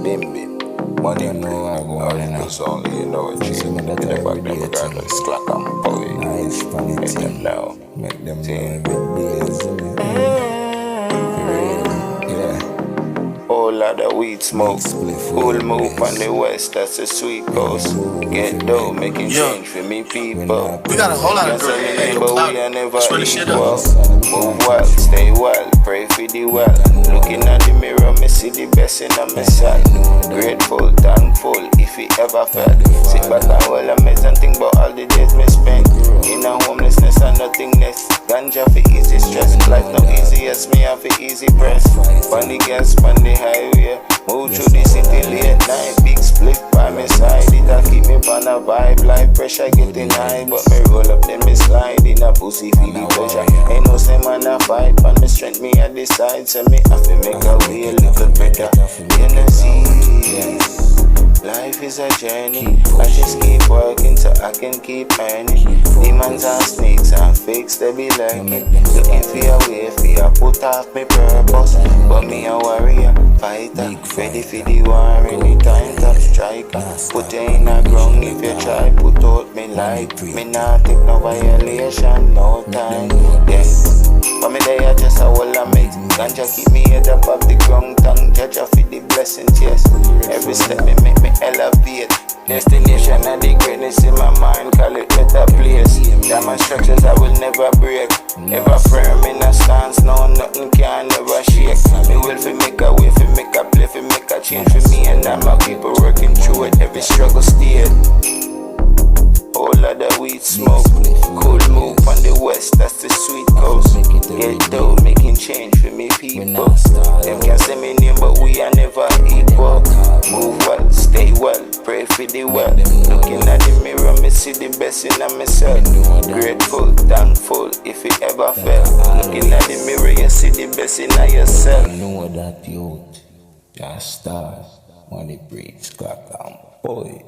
Bimbim. Money know I go on and it's only you know it. You never got a slack on my boy. Nice, funny Make them team. know. Make them know Vibez, Whole lot of weed smoke. Full move on the west, that's the Sweet Coast. Get dough, making change for me people. We got a whole lot of Can't good but we are never Swear the shit up. equal. Move well, stay well, pray for the well. Looking at the mirror, me see the best in my side. Grateful, thankful, if it ever felt. Sit back and hold a mess and think about all the days me spent. In a homelessness and nothingness. Ganja for easy stress. Life no easy, yes, me have for easy press. On the gas, on the highway. Move through the city late night. Big split by my side. It'll keep me on a vibe. Like pressure getting high. But me roll up, then me slide. In a pussy feel the pleasure. Ain't no same man a fight. But me strength me at the side. So me have to make a way a little better. You know see, life is a journey. I just keep working so I can keep earning. Demons and snakes and fakes, they be lurking. Looking for a way for you put off my purpose. But me a warrior, fighter, ready for the war anytime top striker. Put you in a ground if you try, put out me light. Me not take no violation, no time, yes. But me there just a whole of mix. Ganja keep me head up off the ground. Tongue judge of the blessings, yes. Every step me make me elevate. Destination and the greatness in my mind, call it better place. Diamond structures I will never break. Ever firm in a stance, no nothing can never shake. Me will fi make a way, fi make a play, fi make a change for me and all my people working through it. Every struggle state. Whole lot of weed smoke. Cool move on the west, that's the Sweet Coast. Get dough, making change for me people. Them can say me name, but we are never equal. Move well, stay well, pray for the well. Looking at the mirror, me see the best in myself. Grateful, thankful, if it ever fell. Looking at the mirror, you see the best in yourself. I know that youth, just stars, money breaks, clock on, boy.